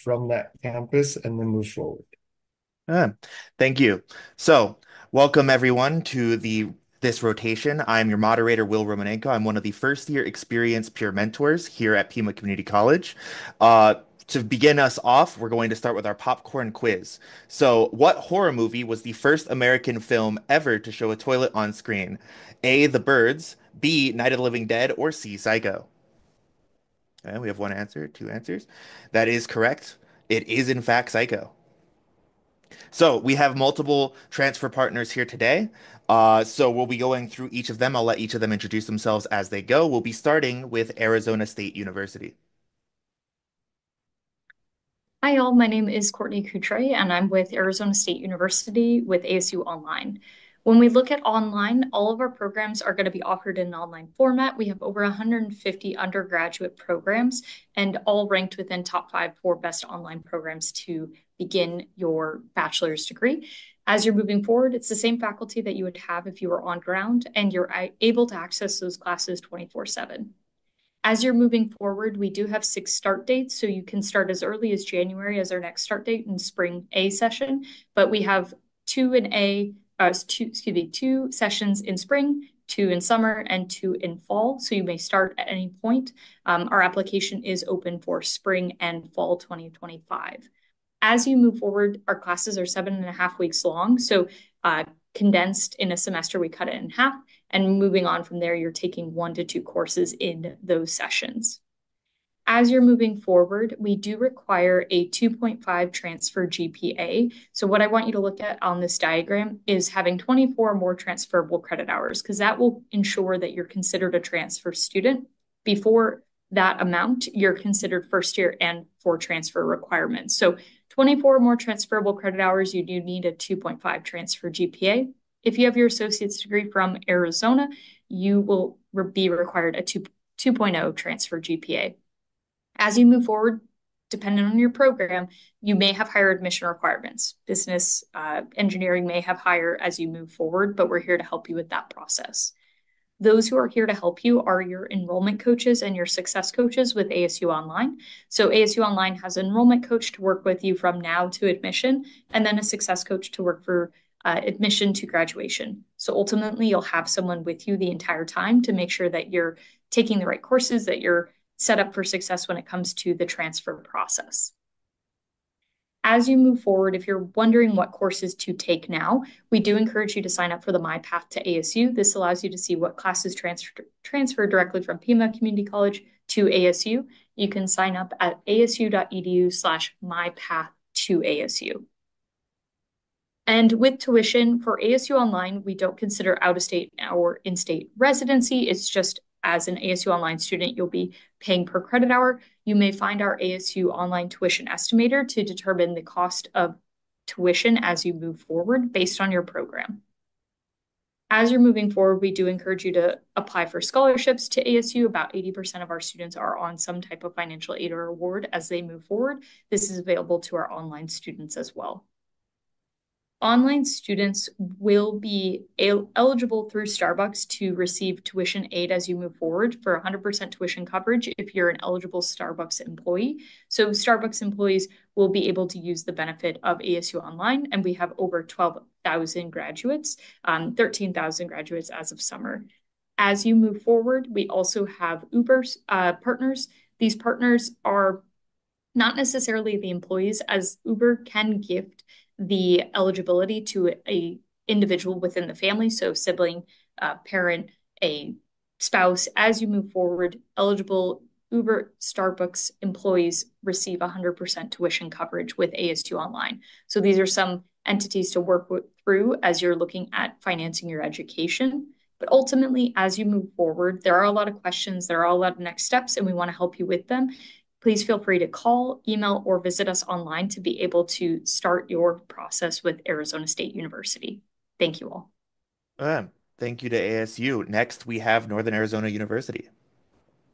from that campus and then move forward. Ah, thank you. So, welcome everyone to the this rotation. I'm your moderator, Will Romanenko. I'm one of the first year experienced peer mentors here at Pima Community College. Uh, to begin us off, we're going to start with our popcorn quiz. So, what horror movie was the first American film ever to show a toilet on screen? A. The Birds, B. Night of the Living Dead, or C. Psycho? And we have one answer, two answers. That is correct. It is in fact Psycho. So we have multiple transfer partners here today. So we'll be going through each of them. I'll let each of them introduce themselves as they go. We'll be starting with Arizona State University. Hi, all. My name is Courtney Coutre, and I'm with Arizona State University with ASU Online. When we look at online, all of our programs are going to be offered in an online format. We have over 150 undergraduate programs and all ranked within top five for best online programs to begin your bachelor's degree. As you're moving forward, it's the same faculty that you would have if you were on ground, and you're able to access those classes 24/7. As you're moving forward, we do have 6 start dates, so you can start as early as January as our next start date in spring A session. But we have two sessions in spring, 2 in summer, and 2 in fall. So you may start at any point. Our application is open for spring and fall 2025. As you move forward, our classes are 7.5 weeks long. So condensed in a semester, we cut it in half. And moving on from there, you're taking 1 to 2 courses in those sessions. As you're moving forward, we do require a 2.5 transfer GPA. So what I want you to look at on this diagram is having 24 or more transferable credit hours, because that will ensure that you're considered a transfer student. Before that amount, you're considered first year and for transfer requirements. So 24 or more transferable credit hours, you do need a 2.5 transfer GPA. If you have your associate's degree from Arizona, you will be required a 2.0 transfer GPA. As you move forward, depending on your program, you may have higher admission requirements. Business engineering may have higher as you move forward, but we're here to help you with that process. Those who are here to help you are your enrollment coaches and your success coaches with ASU Online. So ASU Online has an enrollment coach to work with you from now to admission, and then a success coach to work for admission to graduation. So ultimately, you'll have someone with you the entire time to make sure that you're taking the right courses, that you're set up for success when it comes to the transfer process. As you move forward, if you're wondering what courses to take now, we do encourage you to sign up for the My Path to ASU. This allows you to see what classes transfer directly from Pima Community College to ASU. You can sign up at asu.edu/mypath2ASU. And with tuition for ASU Online, we don't consider out-of-state or in-state residency. It's just as an ASU Online student, you'll be paying per credit hour. You may find our ASU Online tuition estimator to determine the cost of tuition as you move forward based on your program. As you're moving forward, we do encourage you to apply for scholarships to ASU. About 80% of our students are on some type of financial aid or award as they move forward. This is available to our online students as well. Online students will be eligible through Starbucks to receive tuition aid as you move forward for 100% tuition coverage if you're an eligible Starbucks employee. So Starbucks employees will be able to use the benefit of ASU Online, and we have over 12,000 graduates, 13,000 graduates as of summer. As you move forward, we also have Uber partners. These partners are not necessarily the employees, as Uber can gift the eligibility to a individual within the family, so sibling, parent, a spouse. As you move forward, eligible Uber Starbucks employees receive 100% tuition coverage with ASU Online. So these are some entities to work through as you're looking at financing your education. But ultimately, as you move forward, there are a lot of questions, there are a lot of next steps, and we want to help you with them. Please feel free to call, email, or visit us online to be able to start your process with Arizona State University. Thank you all. Uh, Thank you to ASU. Next, we have Northern Arizona University.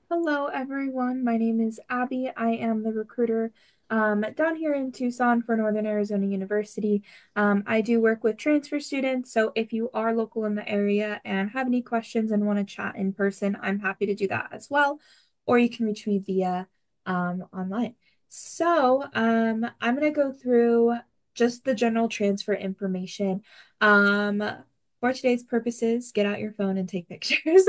Hello, everyone. My name is Abby. I am the recruiter down here in Tucson for Northern Arizona University. I do work with transfer students, so if you are local in the area and have any questions and want to chat in person, I'm happy to do that as well. Or you can reach me via online. I'm going to go through just the general transfer information. Um, for today's purposes, get out your phone and take pictures.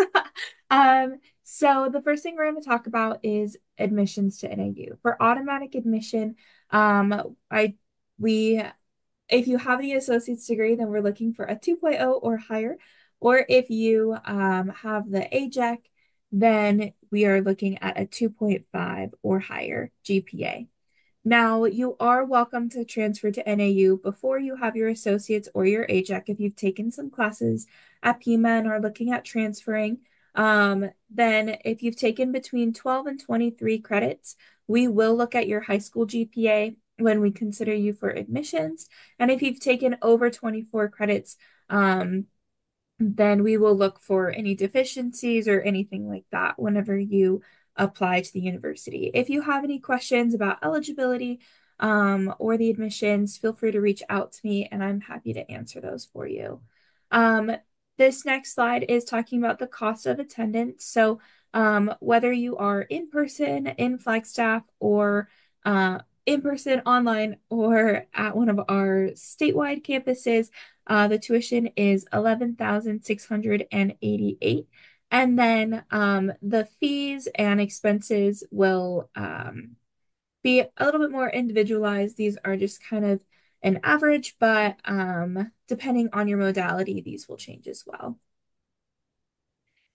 So the first thing we're going to talk about is admissions to NAU. For automatic admission, I we if you have the associate's degree, then we're looking for a 2.0 or higher. Or if you have the AJEC, then we are looking at a 2.5 or higher GPA. Now, you are welcome to transfer to NAU before you have your associates or your AJEC if you've taken some classes at Pima and are looking at transferring. Then if you've taken between 12 and 23 credits, we will look at your high school GPA when we consider you for admissions. And if you've taken over 24 credits, then we will look for any deficiencies or anything like that whenever you apply to the university. If you have any questions about eligibility or the admissions, feel free to reach out to me and I'm happy to answer those for you. Um, this next slide is talking about the cost of attendance. So whether you are in person, in Flagstaff, or in person, online, or at one of our statewide campuses, the tuition is 11,688. And then the fees and expenses will be a little bit more individualized. These are just kind of an average, but depending on your modality, these will change as well.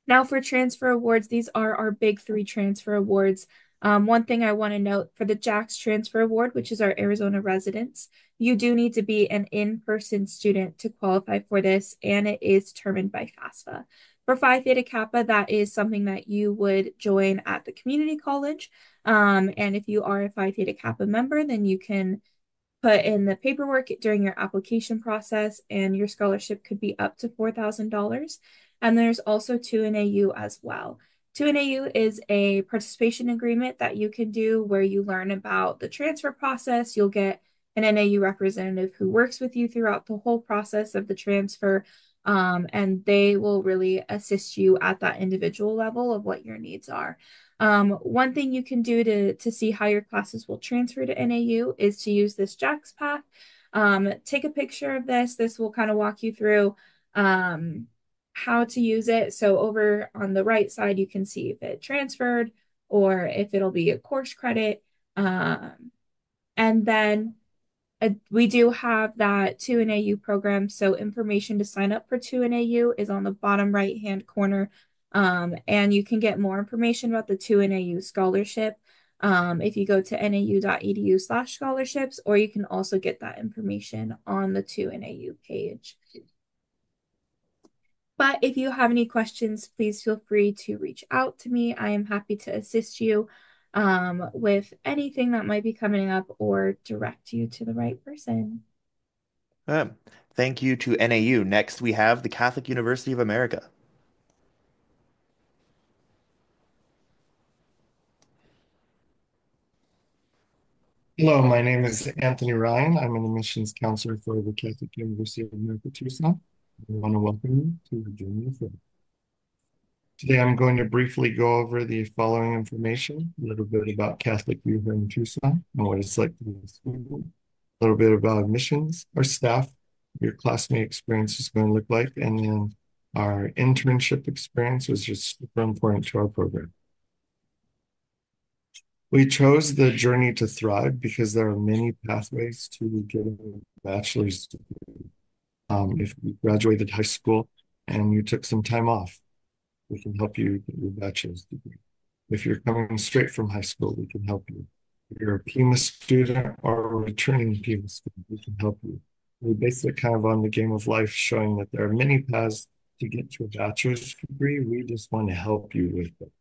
Now for transfer awards, these are our big three transfer awards. One thing I want to note for the JAX Transfer Award, which is our Arizona residents, you do need to be an in-person student to qualify for this, and it is determined by FAFSA. For Phi Theta Kappa, that is something that you would join at the community college. And if you are a Phi Theta Kappa member, then you can put in the paperwork during your application process, and your scholarship could be up to $4,000. And there's also 2NAU as well. 2NAU is a participation agreement that you can do where you learn about the transfer process. You'll get an NAU representative who works with you throughout the whole process of the transfer, and they will really assist you at that individual level of what your needs are. One thing you can do to see how your classes will transfer to NAU is to use this JAX path. Take a picture of this. This will kind of walk you through how to use it. So over on the right side, you can see if it transferred or if it'll be a course credit. And then we do have that 2NAU program. So information to sign up for 2NAU is on the bottom right-hand corner. And you can get more information about the 2NAU scholarship if you go to nau.edu/scholarships, or you can also get that information on the 2NAU page. But if you have any questions, please feel free to reach out to me. I am happy to assist you with anything that might be coming up or direct you to the right person. Thank you to NAU. Next, we have the Catholic University of America. Hello, my name is Anthony Ryan. I'm an admissions counselor for the Catholic University of America, Tucson. I want to welcome you to the Journey of Faith. Today, I'm going to briefly go over the following information, a little bit about Catholic U here in Tucson and what it's like to be a student, a little bit about admissions, our staff, your classmate experience is going to look like, and then our internship experience was just super important to our program. We chose the Journey to Thrive because there are many pathways to getting a bachelor's degree. If you graduated high school and you took some time off, we can help you get your bachelor's degree. If you're coming straight from high school, we can help you. If you're a Pima student or a returning Pima student, we can help you. We base it kind of on the game of life, showing that there are many paths to get to a bachelor's degree. We just want to help you with it.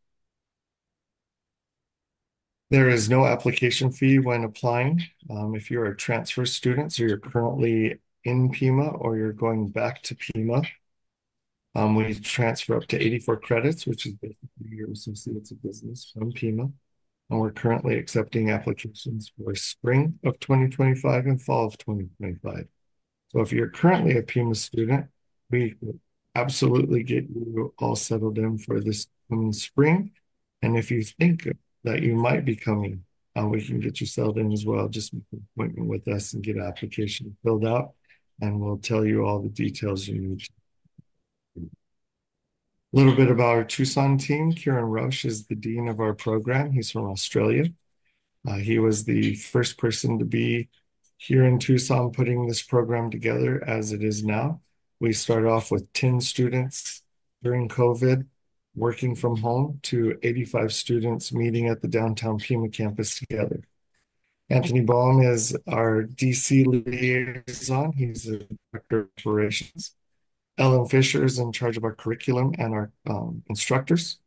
There is no application fee when applying. If you're a transfer student, so you're currently in Pima or you're going back to Pima, we transfer up to 84 credits, which is basically your associates of business from Pima. And we're currently accepting applications for spring of 2025 and fall of 2025. So if you're currently a Pima student, we absolutely get you all settled in for this coming spring. And if you think that you might be coming we can get you settled in as well. Just make an appointment with us and get an application filled out, and we'll tell you all the details you need. A little bit about our Tucson team. Kieran Roche is the dean of our program. He's from Australia. He was the first person to be here in Tucson putting this program together as it is now. We started off with 10 students during COVID working from home to 85 students meeting at the downtown Pima campus together. Anthony Baum is our DC liaison. He's the director of operations. Ellen Fisher is in charge of our curriculum and our instructors.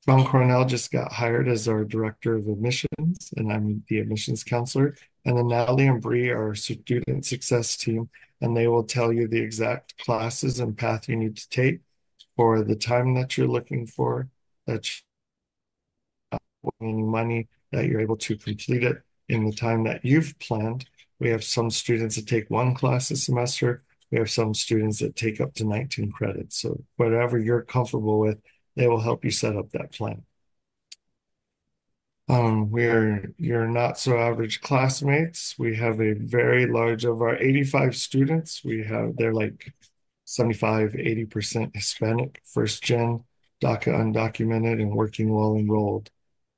John Cornell just got hired as our director of admissions, and I'm the admissions counselor. And then Natalie and Bree are our student success team, and they will tell you the exact classes and path you need to take for the time that you're looking for, that any money that you're able to complete it in the time that you've planned. We have some students that take one class a semester. We have some students that take up to 19 credits. So whatever you're comfortable with, they will help you set up that plan. We're your not so average classmates. We have a very large of our 85 students. They're like 75, 80% Hispanic, first gen, DACA undocumented, and working well enrolled.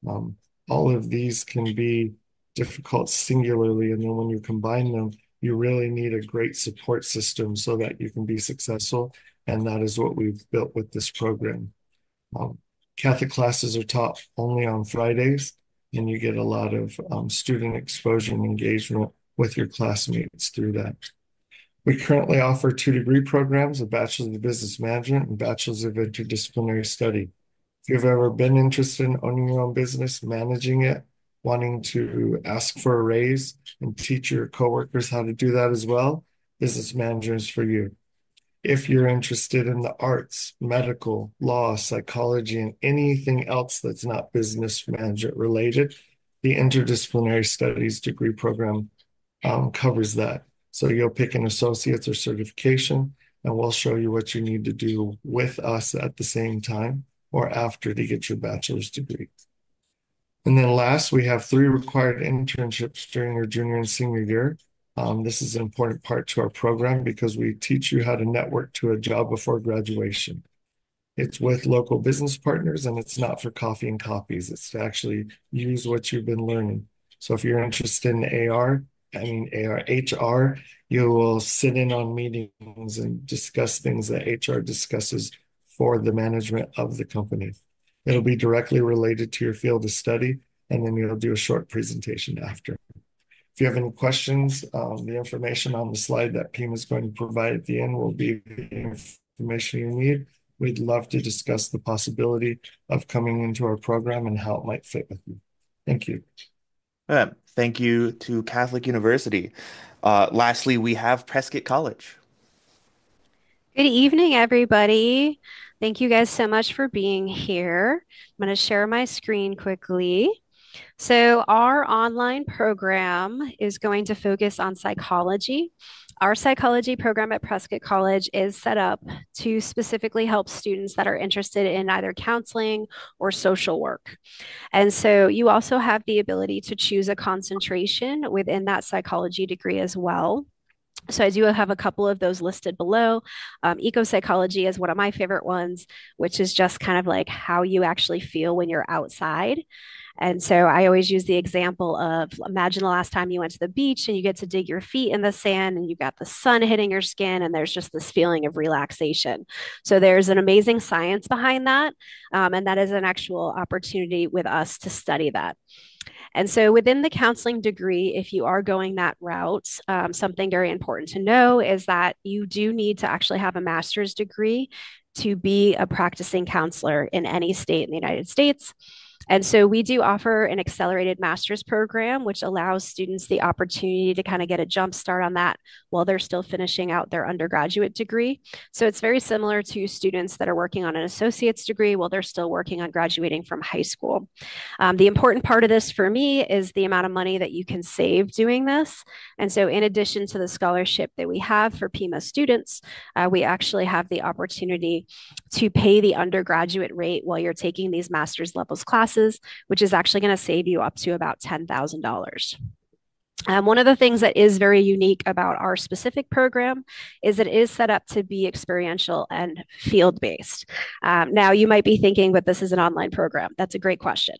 All of these can be difficult singularly, and then when you combine them, you really need a great support system so that you can be successful, and that is what we've built with this program. Catholic classes are taught only on Fridays, and you get a lot of student exposure and engagement with your classmates through that. We currently offer 2 degree programs, a Bachelor's of Business Management and Bachelor's of Interdisciplinary Study. If you've ever been interested in owning your own business, managing it, wanting to ask for a raise and teach your coworkers how to do that as well, business manager is for you. If you're interested in the arts, medical, law, psychology, and anything else that's not business management related, the Interdisciplinary Studies degree program covers that. So you'll pick an associate's or certification, and we'll show you what you need to do with us at the same time or after to get your bachelor's degree. And then last, we have 3 required internships during your junior and senior year. This is an important part to our program because we teach you how to network to a job before graduation. It's with local business partners, and it's not for coffee and copies. It's to actually use what you've been learning. So if you're interested in HR, you will sit in on meetings and discuss things that HR discusses for the management of the company. It'll be directly related to your field of study, and then you'll do a short presentation after. If you have any questions, the information on the slide that Pima is going to provide at the end will be the information you need. We'd love to discuss the possibility of coming into our program and how it might fit with you. Thank you. Thank you to Catholic University. Lastly, we have Prescott College. Good evening, everybody. Thank you guys so much for being here. I'm going to share my screen quickly. So our online program is going to focus on psychology. Our psychology program at Prescott College is set up to specifically help students that are interested in either counseling or social work. And so you also have the ability to choose a concentration within that psychology degree as well. So I do have a couple of those listed below. Eco-psychology is one of my favorite ones, which is just kind of like how you actually feel when you're outside. And so I always use the example of imagine the last time you went to the beach and you get to dig your feet in the sand and you've got the sun hitting your skin and there's just this feeling of relaxation. So there's an amazing science behind that. And that is an actual opportunity with us to study that. And so within the counseling degree, if you are going that route, something very important to know is that you do need to actually have a master's degree to be a practicing counselor in any state in the United States. And so we do offer an accelerated master's program, which allows students the opportunity to kind of get a jump start on that while they're still finishing out their undergraduate degree. So it's very similar to students that are working on an associate's degree while they're still working on graduating from high school. The important part of this for me is the amount of money that you can save doing this. And so in addition to the scholarship that we have for Pima students, we actually have the opportunity to pay the undergraduate rate while you're taking these master's levels classes classes, which is actually going to save you up to about $10,000. One of the things that is very unique about our specific program is that it is set up to be experiential and field based. Now, you might be thinking, but this is an online program. That's a great question.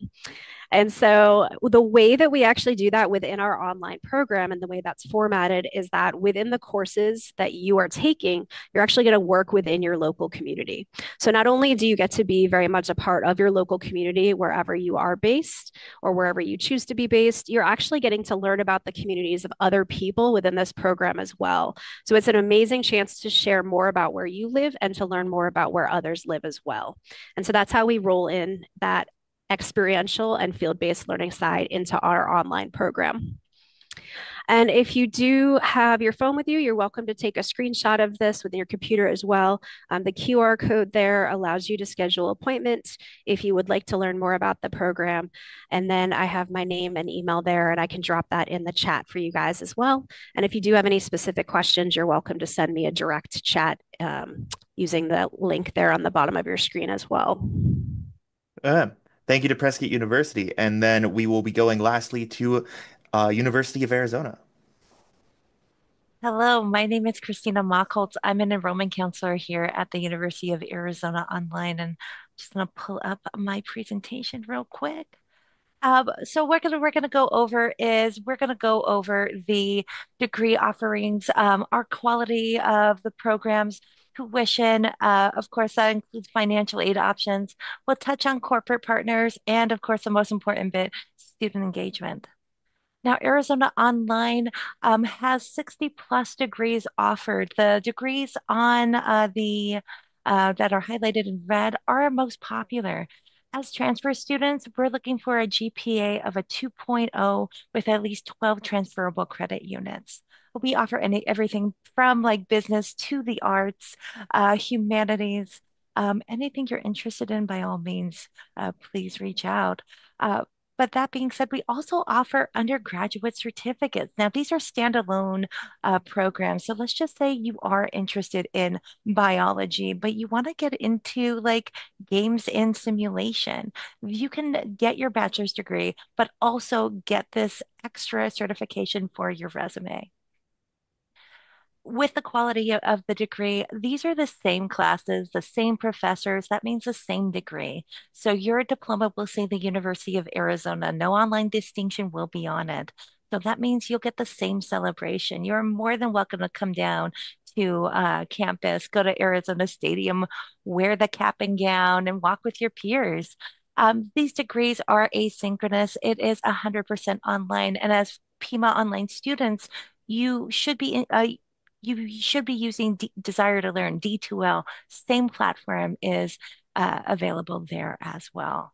And so the way that we actually do that within our online program and the way that's formatted is that within the courses that you are taking, you're actually going to work within your local community. So not only do you get to be very much a part of your local community wherever you are based or wherever you choose to be based, you're actually getting to learn about the communities of other people within this program as well. So it's an amazing chance to share more about where you live and to learn more about where others live as well. And so that's how we roll in that experiential and field-based learning side into our online program. And if you do have your phone with you, you're welcome to take a screenshot of this with your computer as well. The QR code there allows you to schedule appointments if you would like to learn more about the program. And then I have my name and email there, and I can drop that in the chat for you guys as well. And if you do have any specific questions, you're welcome to send me a direct chat using the link there on the bottom of your screen as well. Uh, Thank you to Prescott University. And then we will be going lastly to University of Arizona. Hello, my name is Christina Mockholtz. I'm an enrollment counselor here at the University of Arizona Online, and I'm just going to pull up my presentation real quick. So we're gonna go over the degree offerings, our quality of the programs, tuition. Of course, that includes financial aid options. We'll touch on corporate partners, and of course, the most important bit, student engagement. Now, Arizona Online has 60 plus degrees offered. The degrees on the that are highlighted in red are our most popular. As transfer students, we're looking for a GPA of a 2.0 with at least 12 transferable credit units. We offer everything from like business to the arts, humanities, anything you're interested in, by all means, please reach out. But that being said, we also offer undergraduate certificates. Now, these are standalone programs. So let's just say you are interested in biology, but you want to get into like games and simulation. You can get your bachelor's degree, but also get this extra certification for your resume. With the quality of the degree, these are the same classes, the same professors. That means the same degree. So your diploma will say the University of Arizona. No online distinction will be on it. So that means you'll get the same celebration. You're more than welcome to come down to campus, go to Arizona Stadium, wear the cap and gown, and walk with your peers. These degrees are asynchronous. It is 100% online. And as Pima online students, you should be you should be using Desire to Learn, D2L. Same platform is available there as well.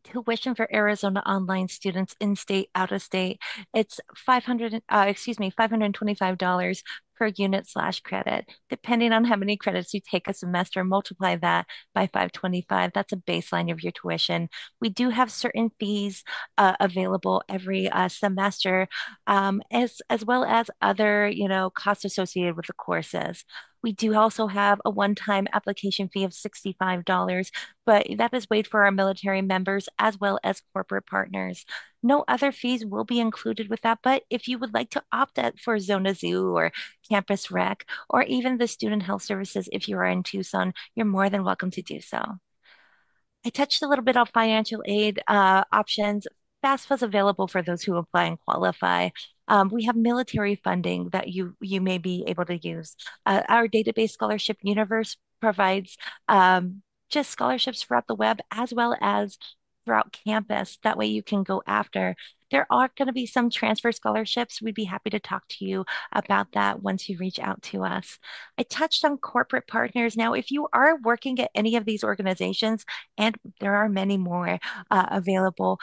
Tuition for Arizona online students in state, out of state, it's $525 per unit slash credit. Depending on how many credits you take a semester, multiply that by 525. That's a baseline of your tuition. We do have certain fees available every semester, as well as other, costs associated with the courses. We do also have a one-time application fee of $65, but that is waived for our military members as well as corporate partners. No other fees will be included with that, but if you would like to opt out for Zona Zoo or Campus Rec, or even the Student Health Services, if you are in Tucson, you're more than welcome to do so. I touched a little bit on financial aid options. FAFSA is available for those who apply and qualify. We have military funding that you may be able to use. Our database scholarship universe provides just scholarships throughout the web as well as throughout campus. That way you can go after. There are going to be some transfer scholarships. We'd be happy to talk to you about that once you reach out to us. I touched on corporate partners. Now, if you are working at any of these organizations, and there are many more available,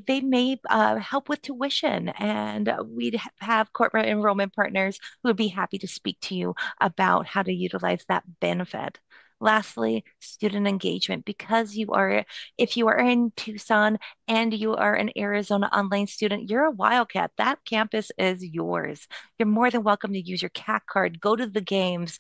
they may help with tuition, and we'd have corporate enrollment partners who would be happy to speak to you about how to utilize that benefit. Lastly, student engagement. If you are in Tucson and you are an Arizona online student, you're a Wildcat. That campus is yours. You're more than welcome to use your CAC card, go to the games,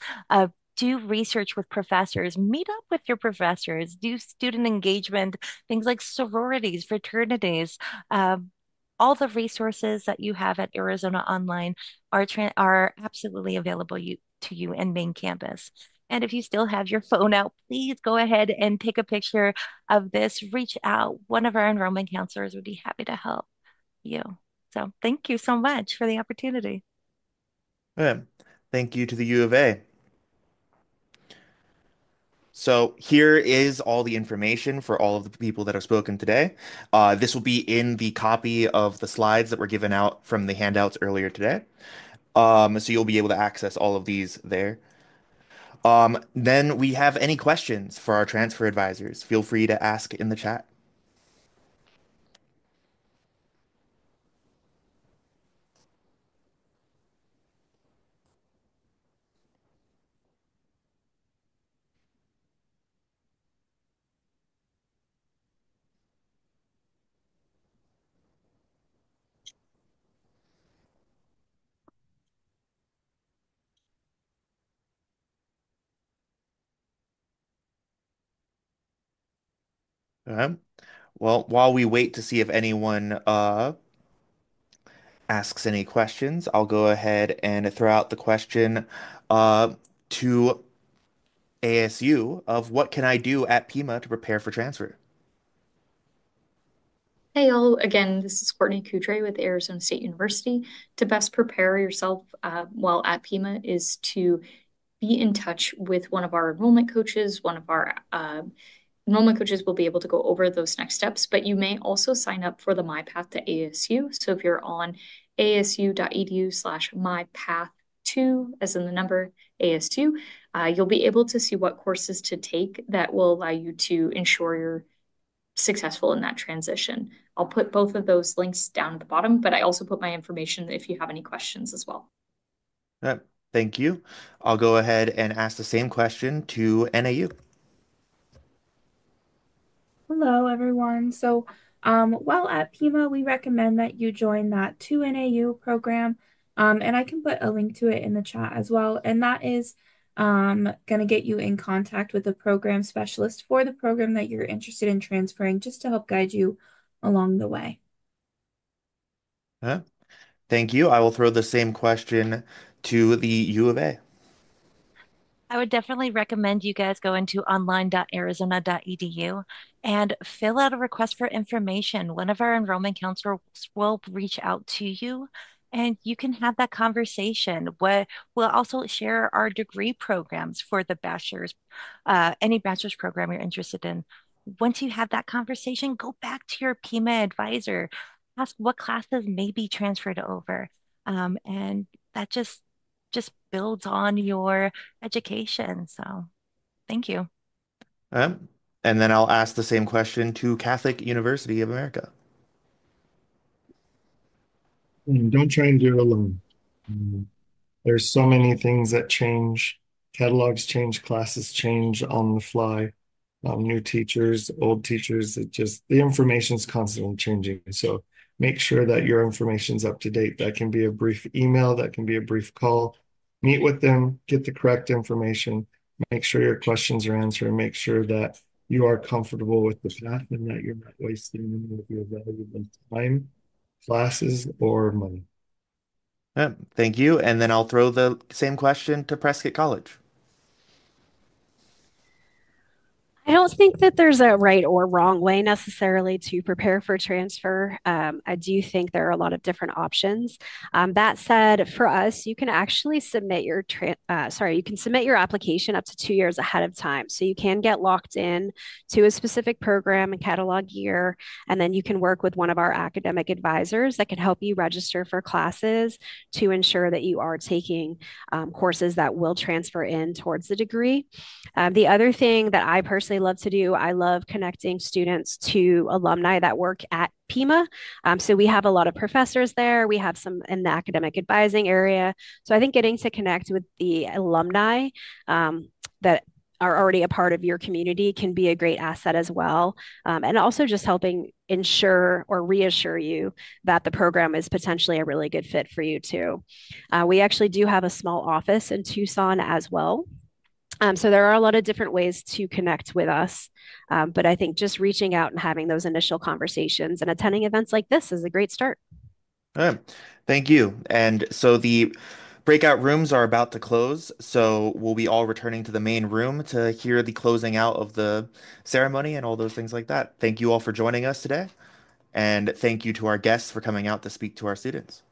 do research with professors, meet up with your professors, do student engagement, things like sororities, fraternities. Um, all the resources that you have at Arizona Online are absolutely available to you in main campus. And if you still have your phone out, please go ahead and take a picture of this. Reach out. One of our enrollment counselors would be happy to help you. So thank you so much for the opportunity. Yeah. Thank you to the U of A. So here is all the information for all of the people that have spoken today. This will be in the copy of the slides that were given out from the handouts earlier today. So you'll be able to access all of these there. Then we have any questions for our transfer advisors. Feel free to ask in the chat. Okay. Well, while we wait to see if anyone asks any questions, I'll go ahead and throw out the question to ASU of what can I do at Pima to prepare for transfer? Hey, all. Again, this is Courtney Coudray with Arizona State University. To best prepare yourself while at Pima is to be in touch with one of our enrollment coaches. One of our enrollment coaches will be able to go over those next steps, but you may also sign up for the My Path to ASU. So if you're on asu.edu/mypath2, as in the number ASU, you'll be able to see what courses to take that will allow you to ensure you're successful in that transition. I'll put both of those links down at the bottom, but I also put my information if you have any questions as well. Uh, Thank you. I'll go ahead and ask the same question to NAU. Hello, everyone. While at Pima, we recommend that you join that 2NAU program. And I can put a link to it in the chat as well. And that is going to get you in contact with a program specialist for the program that you're interested in transferring, just to help guide you along the way. Uh, Thank you. I will throw the same question to the U of A. I would definitely recommend you guys go into online.arizona.edu and fill out a request for information. One of our enrollment counselors will reach out to you and you can have that conversation. We'll also share our degree programs for the bachelor's, any bachelor's program you're interested in. Once you have that conversation, go back to your Pima advisor, ask what classes may be transferred over. And that just builds on your education. So thank you. Uh, and then I'll ask the same question to Catholic University of America. And don't try and do it alone. There's so many things that change. Catalogs change, classes change on the fly. New teachers, old teachers, the information's constantly changing. So make sure that your information's up to date. That can be a brief email, that can be a brief call. Meet with them, get the correct information, make sure your questions are answered, and make sure that you are comfortable with the path and that you're not wasting any of your valuable time, classes, or money. Thank you. And then I'll throw the same question to Prescott College. I don't think that there's a right or wrong way necessarily to prepare for transfer. I do think there are a lot of different options. That said, for us, you can actually you can submit your application up to 2 years ahead of time. So you can get locked in to a specific program and catalog year, and then you can work with one of our academic advisors that can help you register for classes to ensure that you are taking courses that will transfer in towards the degree. The other thing that I personally love to do, I love connecting students to alumni that work at Pima. So we have a lot of professors there. We have some in the academic advising area. So I think getting to connect with the alumni that are already a part of your community can be a great asset as well. And also just helping ensure or reassure you that the program is potentially a really good fit for you too. We actually do have a small office in Tucson as well. So there are a lot of different ways to connect with us. But I think just reaching out and having those initial conversations and attending events like this is a great start. Yeah, thank you. And so the breakout rooms are about to close, so we'll be all returning to the main room to hear the closing out of the ceremony and all those things like that. Thank you all for joining us today, and thank you to our guests for coming out to speak to our students.